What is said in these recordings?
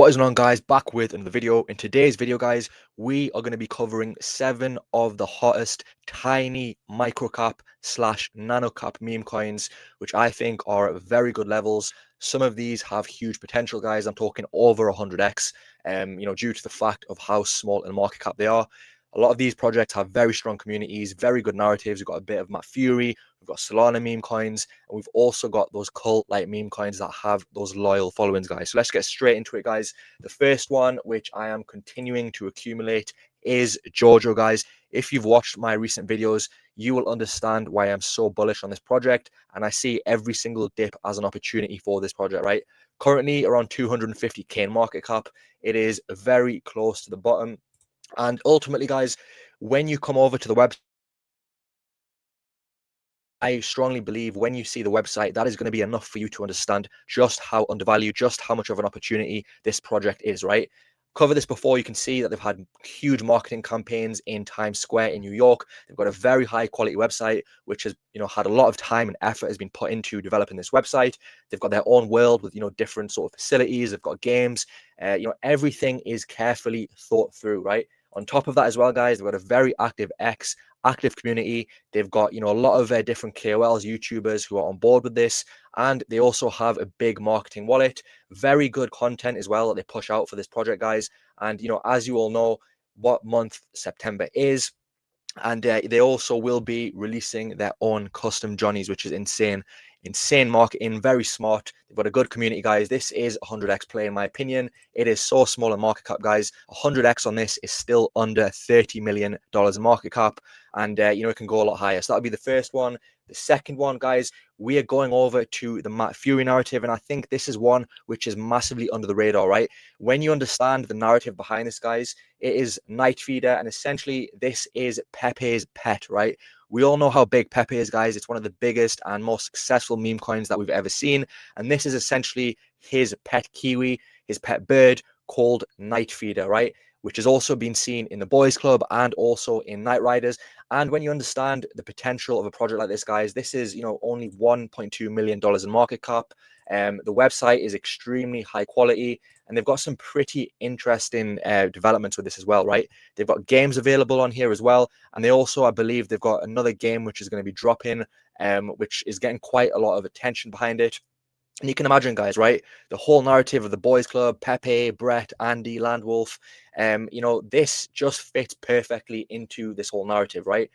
What is going on, guys? Back with another video. In today's video, guys, we are going to be covering 7 of the hottest tiny microcap slash nanocap meme coins, which I think are at very good levels. Some of these have huge potential, guys. I'm talking over 100x, due to the fact of how small in market cap they are. A lot of these projects have very strong communities, very good narratives. We've got a bit of Furie, we've got Solana meme coins, and we've also got those cult-like meme coins that have those loyal followings, guys. So let's get straight into it, guys. The first one, which I am continuing to accumulate, is Jojo, guys. If you've watched my recent videos, you will understand why I'm so bullish on this project, and I see every single dip as an opportunity for this project, right? Currently around 250k in market cap. It is very close to the bottom. And ultimately, guys, when you come over to the website, I strongly believe when you see the website, that is going to be enough for you to understand just how undervalued, just how much of an opportunity this project is, right? Cover this before. You can see that they've had huge marketing campaigns in Times Square in New York. They've got a very high quality website, which has, had a lot of time and effort has been put into developing this website. They've got their own world with, different sort of facilities. They've got games. Everything is carefully thought through, right? On top of that as well, guys, they've got a very active community. They've got, a lot of different KOLs, YouTubers who are on board with this. And they also have a big marketing wallet, very good content as well that they push out for this project, guys. And, as you all know, what month September is. And they also will be releasing their own custom Johnnies, which is insane marketing, very smart. They've got a good community, guys. This is 100x play in my opinion. It is so small in market cap, guys. 100x on this is still under $30 million in market cap, and it can go a lot higher. So that'll be the first one. The second one, guys, we are going over to the Furie narrative, and I think this is one which is massively under the radar, right? When you understand the narrative behind this, guys, it is Night Feeder, and essentially this is Pepe's pet, right? We all know how big Pepe is, guys. It's one of the biggest and most successful meme coins that we've ever seen, and this is essentially his pet kiwi, his pet bird called Night Feeder, right? Which has also been seen in the Boys Club and also in Night Riders. And when you understand the potential of a project like this, guys, this is, only $1.2 million in market cap. The website is extremely high quality, and they've got some pretty interesting developments with this as well, right? They've got games available on here as well. And they also, I believe, they've got another game which is going to be dropping, which is getting quite a lot of attention behind it. And you can imagine, guys, right? The whole narrative of the Boys Club, Pepe, Brett, Andy, Landwolf, this just fits perfectly into this whole narrative, right?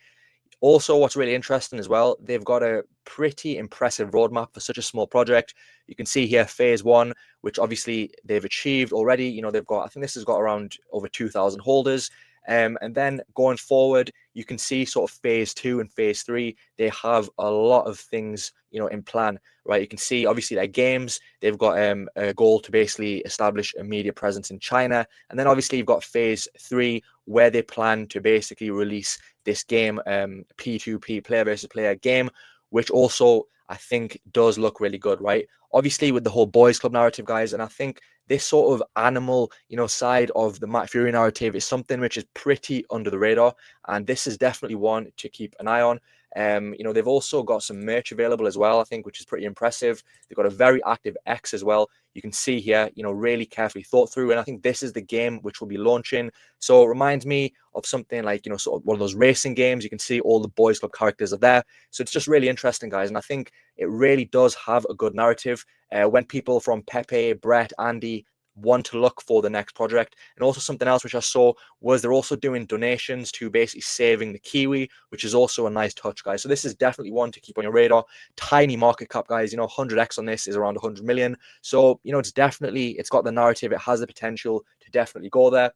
Also, what's really interesting as well, they've got a pretty impressive roadmap for such a small project. You can see here phase 1, which obviously they've achieved already. They've got, I think this has got around over 2,000 holders. And then going forward, you can see sort of phase 2 and phase 3, they have a lot of things, in plan, right? You can see obviously their games, they've got a goal to basically establish a media presence in China. And then obviously you've got phase 3, where they plan to basically release this game, P2P, player versus player game, which also I think does look really good, right? Obviously with the whole Boys Club narrative, guys, and I think this sort of animal, side of the Furie narrative is something which is pretty under the radar, and this is definitely one to keep an eye on. They've also got some merch available as well, I think, which is pretty impressive. They've got a very active X as well. You can see here, really carefully thought through. And I think this is the game which will be launching. So it reminds me of something like, sort of one of those racing games. You can see all the Boys Club characters are there. So it's just really interesting, guys. And I think it really does have a good narrative. When people from Pepe, Brett, Andy want to look for the next project. And also something else which I saw was they're also doing donations to basically saving the kiwi, which is also a nice touch, guys. So this is definitely one to keep on your radar. Tiny market cap, guys. 100x on this is around 100 million. So, it's got the narrative. It has the potential to definitely go there.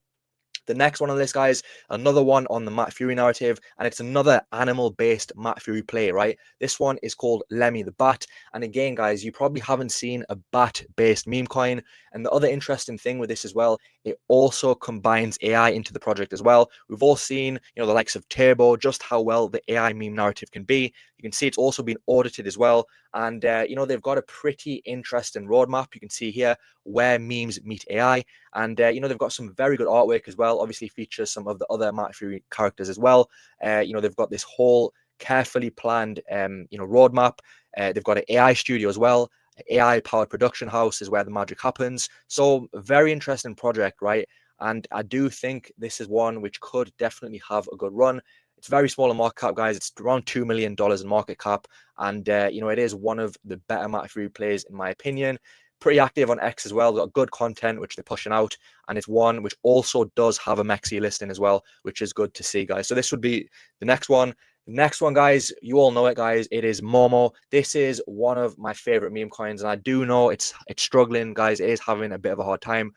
The next one on this, guys, another one on the Furie narrative, and it's another animal-based Furie play, right? This one is called Lemmy the Bat. And again, guys, you probably haven't seen a bat-based meme coin. And the other interesting thing with this as well, it also combines AI into the project as well. We've all seen, the likes of Turbo, just how well the AI meme narrative can be. You can see it's also been audited as well. And, they've got a pretty interesting roadmap. You can see here where memes meet AI. And, they've got some very good artwork as well. Obviously features some of the other Furie characters as well. They've got this whole carefully planned, roadmap. They've got an AI studio as well. AI powered production house is where the magic happens. So very interesting project, right? And I do think this is one which could definitely have a good run. It's very small in market cap, guys. It's around $2 million in market cap. And, it is one of the better Furie plays, in my opinion. Pretty active on X as well. They've got good content, which they're pushing out. And it's one which also does have a Mexi listing as well, which is good to see, guys. So this would be the next one. The next one, guys, you all know it, guys. It is Momo. This is one of my favorite meme coins. And I do know it's struggling, guys. It is having a bit of a hard time.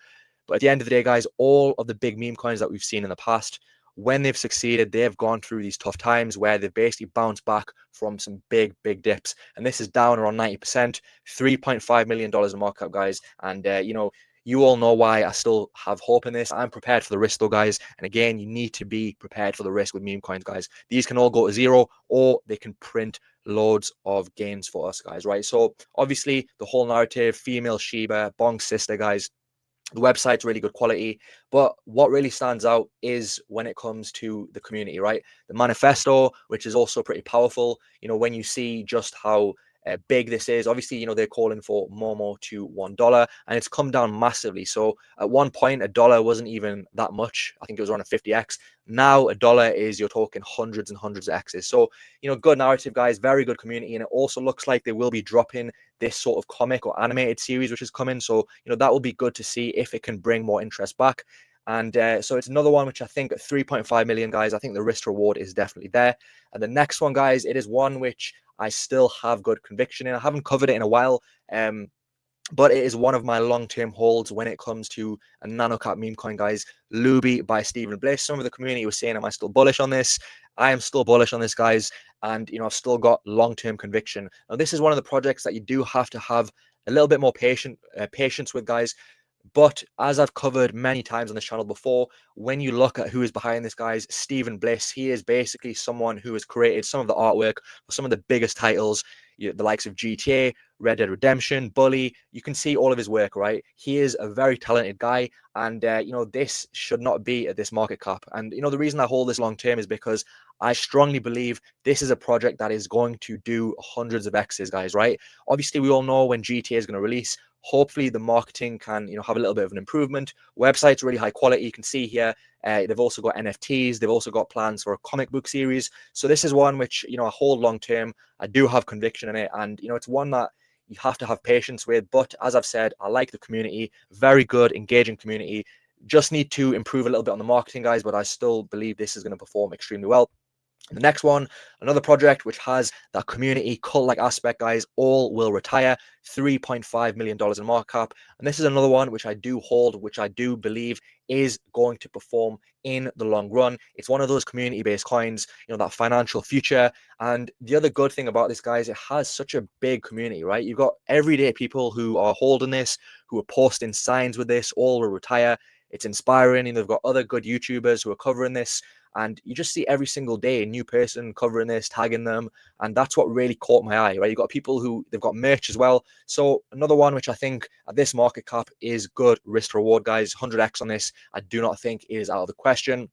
But at the end of the day, guys, all of the big meme coins that we've seen in the past, when they've succeeded, they've gone through these tough times where they've basically bounced back from some big, big dips. And this is down around 90%, $3.5 million in market cap, guys. And, you all know why I still have hope in this. I'm prepared for the risk, though, guys. And again, you need to be prepared for the risk with meme coins, guys. These can all go to zero, or they can print loads of gains for us, guys, right? So obviously, the whole narrative, female Shiba, Bong sister, guys, the website's really good quality, but what really stands out is when it comes to the community, right? The manifesto, which is also pretty powerful. When you see just how big this is, obviously, they're calling for Momo to $1, and it's come down massively. So at one point, $1 wasn't even that much. I think it was around a 50x. Now $1 is, you're talking hundreds and hundreds of X's. So, good narrative, guys, very good community. And it also looks like they will be dropping this sort of comic or animated series, which is coming. So, that will be good to see if it can bring more interest back. And so it's another one which I think at 3.5 million, guys, I think the risk reward is definitely there. And the next one, guys, it is one which I still have good conviction in. I haven't covered it in a while, but it is one of my long-term holds when it comes to a nanocap meme coin, guys. Luby by Stephen Bliss. Some of the community was saying, am I still bullish on this? I am still bullish on this, guys. And, I've still got long-term conviction. Now, this is one of the projects that you do have to have a little bit more patience with, guys. But as I've covered many times on this channel before, when you look at who is behind this, guys, Stephen Bliss, he is basically someone who has created some of the artwork for some of the biggest titles, the likes of GTA, Red Dead Redemption, Bully. You can see all of his work, right? He is a very talented guy, and this should not be at this market cap. And the reason I hold this long term is because I strongly believe this is a project that is going to do hundreds of X's, guys, right? Obviously, we all know when GTA is going to release. Hopefully the marketing can have a little bit of an improvement. Website's really high quality. You can see here they've also got NFTs. They've also got plans for a comic book series. So this is one which I hold long term. I do have conviction in it, and it's one that you have to have patience with. But as I've said, I like the community. Very good, engaging community. Just need to improve a little bit on the marketing, guys, but I still believe this is going to perform extremely well. The next one, another project which has that community cult-like aspect, guys, all will retire, $3.5 million in market cap. And this is another one which I do hold, which I do believe is going to perform in the long run. It's one of those community-based coins, that financial future. And the other good thing about this, guys, it has such a big community, right? You've got everyday people who are holding this, who are posting signs with this, all will retire. It's inspiring, and they've got other good YouTubers who are covering this. And you just see every single day a new person covering this, tagging them. And that's what really caught my eye, right? You've got people who they've got merch as well. So another one, which I think at this market cap is good risk reward, guys. 100x on this, I do not think is out of the question.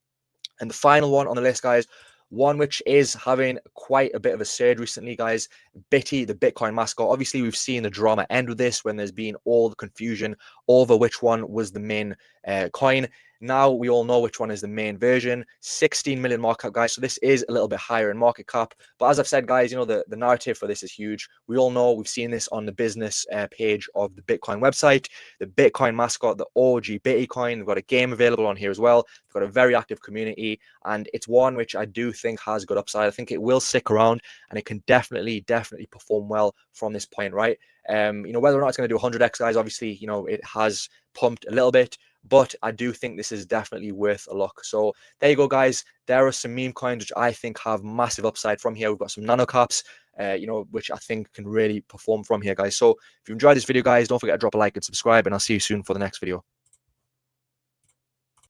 And the final one on the list, guys, one which is having quite a bit of a surge recently, guys. Bitty, the Bitcoin mascot. Obviously, we've seen the drama end with this when there's been all the confusion over which one was the main coin. Now we all know which one is the main version. 16 million market cap, guys. So this is a little bit higher in market cap. But as I've said, guys, the narrative for this is huge. We all know, we've seen this on the business page of the Bitcoin website. The Bitcoin mascot, the OG Bitty coin. They've got a game available on here as well. They've got a very active community. And it's one which I do think has good upside. I think it will stick around, and it can definitely perform well from this point, right? Whether or not it's going to do 100x, guys, obviously, it has pumped a little bit. But I do think this is definitely worth a look. So there you go, guys. There are some meme coins which I think have massive upside from here. We've got some nano caps, which I think can really perform from here, guys. So if you enjoyed this video, guys, don't forget to drop a like and subscribe, and I'll see you soon for the next video.